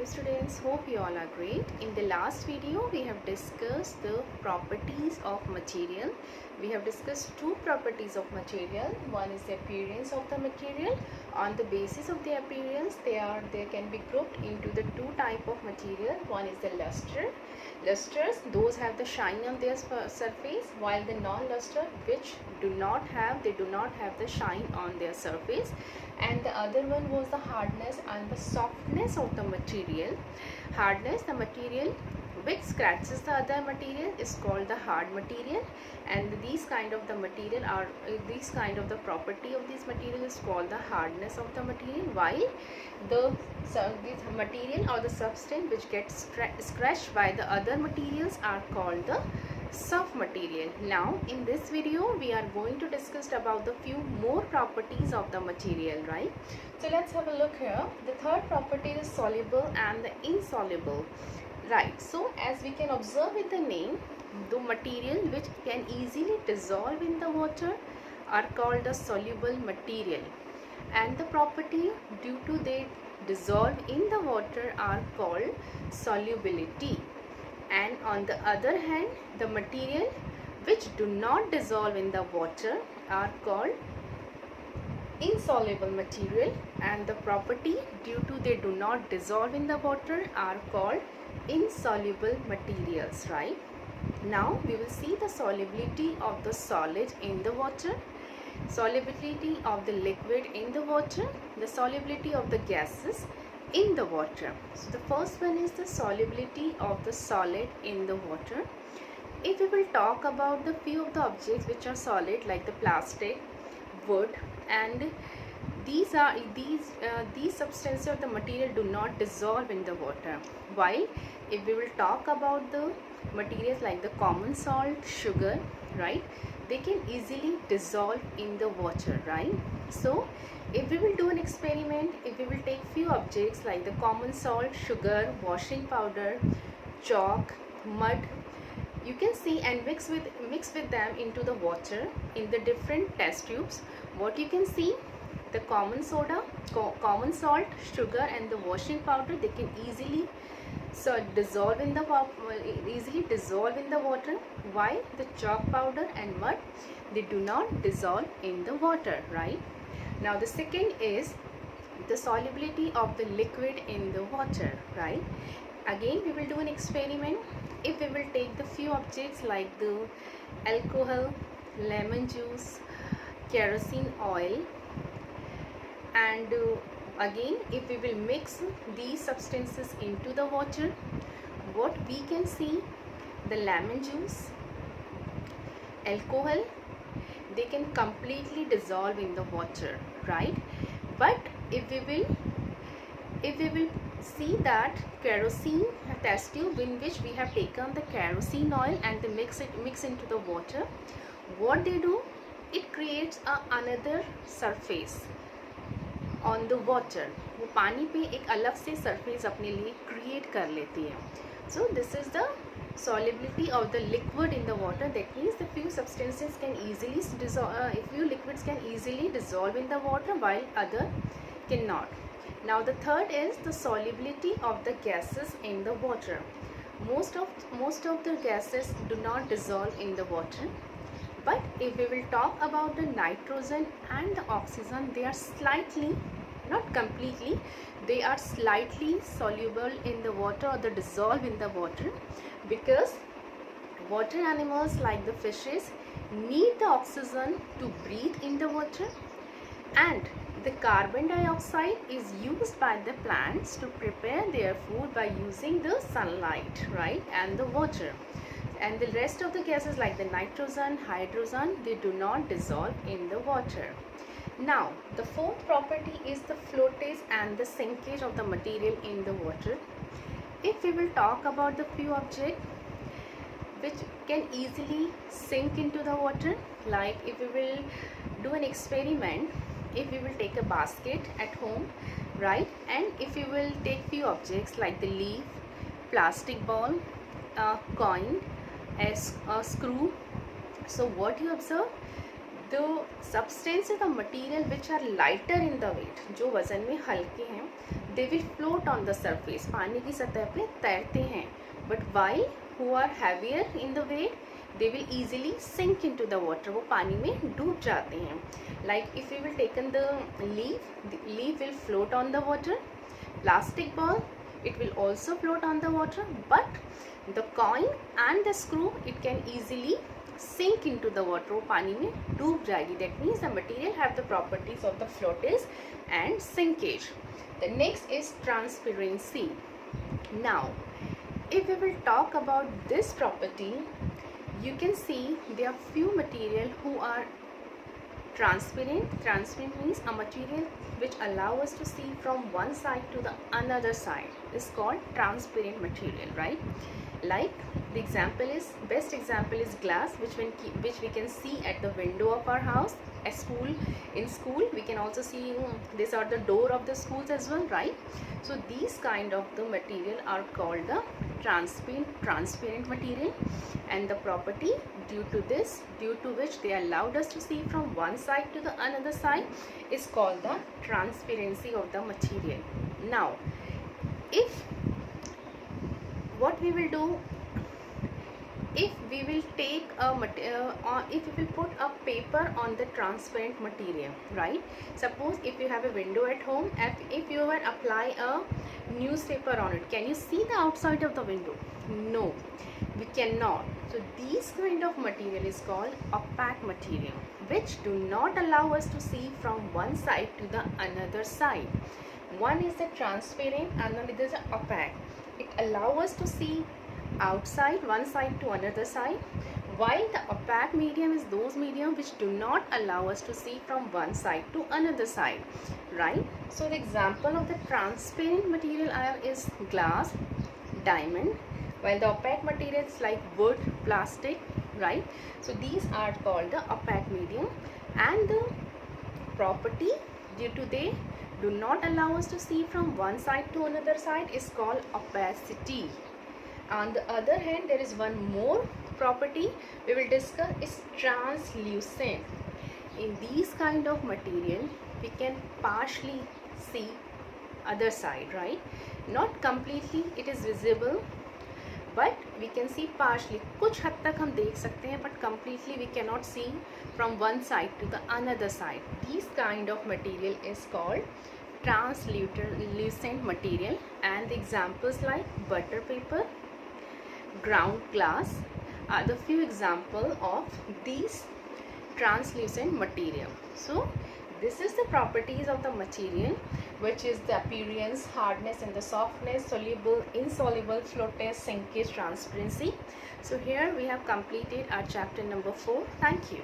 students, hope you all are great. In the last video we have discussed the properties of material. We have discussed two properties of material. One is the appearance of the material. On the basis of the appearance they can be grouped into the two type of material. One is the luster. Lusters, those have the shine on their surface, while the non-luster which do not have the shine on their surface. And the other one was the hardness and the softness of the material. Hardness, the material which scratches the other material is called the hard material, and these kind of the property of this material is called the hardness of the material, while this material or the substance which gets scratched by the other materials are called the soft material. Now in this video we are going to discuss about the few more properties of the material, right? So let's have a look here. The third property is soluble and the insoluble, right? So as we can observe with the name, the material which can easily dissolve in the water are called the soluble material, and the property due to they dissolve in the water are called solubility. And on the other hand, the material which do not dissolve in the water are called insoluble material, and the property due to they do not dissolve in the water are called insoluble materials, right? Now we will see the solubility of the solid in the water, solubility of the liquid in the water, the solubility of the gases in the water. So the first one is the solubility of the solid in the water. If we will talk about the few of the objects which are solid, like the plastic, wood, and these substances of the material do not dissolve in the water, while if we will talk about the materials like the common salt, sugar, right, they can easily dissolve in the water, right? So if we will do an experiment, if we will take few objects like the common salt, sugar, washing powder, chalk, mud, you can see, and mix with them into the water in the different test tubes, what you can see, the common soda, common salt, sugar and the washing powder, they can easily dissolve in the water, while the chalk powder and mud, they do not dissolve in the water, right? Now the second is the solubility of the liquid in the water, right? Again we will do an experiment. If we will take the few objects like the alcohol, lemon juice, kerosene oil, and again if we will mix these substances into the water, what we can see, the lemon juice, alcohol, they can completely dissolve in the water, right? But if we will see that kerosene test tube in which we have taken the kerosene oil and they mix into the water, what they do, it creates another surface on the water. वो पानी पे एक अलग से surface अपने लिए create कर लेती है. So this is the solubility of the liquid in the water. That means the few substances can easily dissolve, few liquids can easily dissolve in the water while other cannot. Now the third is the solubility of the gases in the water. Most of the gases do not dissolve in the water, but if we will talk about the nitrogen and the oxygen, they are slightly, not completely, they are slightly soluble in the water or they dissolve in the water, because water animals like the fishes need the oxygen to breathe in the water, and the carbon dioxide is used by the plants to prepare their food by using the sunlight, right, and the water. And the rest of the gases like the nitrogen, hydrogen, they do not dissolve in the water. Now the fourth property is the floatage and the sinkage of the material in the water. If we will talk about the few objects which can easily sink into the water, like if we will do an experiment, if we will take a basket at home, right, and if we will take few objects like the leaf, plastic ball, coin, a screw, so what you observe, the substances of material which are lighter in the weight, जो वजन में हल्के हैं, they will float on the surface, पानी की सतह पे तैरते हैं, but while who are heavier in the weight, they will easily sink into the water, वो पानी में डूब जाते हैं. Like if we will taken the leaf will float on the water. Plastic ball, it will also float on the water, but the coin and the screw, it can easily sink into the water, वो पानी में डूब जाएगी. That means the material have the properties of the floatage and sinkage. The next is transparency. Now if we will talk about this property, you can see there are few material who are transparent. Transparent means a material which allow us to see from one side to the another side is called transparent material, right? Like the example is, best example is glass, which we can see at the window of our house. In school we can also see these are the door of the schools as well, right? So these kind of the material are called the transparent material, and the property due to which they allowed us to see from one side to the another side is called the transparency of the material. Now if what we will do, if we will take if we will put a paper on the transparent material, right? Suppose if you have a window at home, if you will apply a newspaper on it, can you see the outside of the window? No, we cannot. So these kind of material is called opaque material, which do not allow us to see from one side to the another side. One is the transparent and another is the opaque. It allows us to see outside one side to another side, while the opaque medium is those medium which do not allow us to see from one side to another side, right? So the example of the transparent material is glass, diamond, while the opaque materials like wood, plastic, right? So these are called the opaque medium, and the property due to they do not allow us to see from one side to another side is called opacity. On the other hand, there is one more property we will discuss is translucent. In these kind of material we can partially see other side, right? Not completely it is visible, but we can see partially. कुछ हद तक हम देख सकते हैं, but completely we cannot see from one side to the another side. These kind of material is called translucent material, and the examples like butter paper, ground glass are the few example of these translucent material. So this is the properties of the material, which is the appearance, hardness and the softness, soluble, insoluble, floatage, sinkage, transparency. So here we have completed our chapter number 4. Thank you.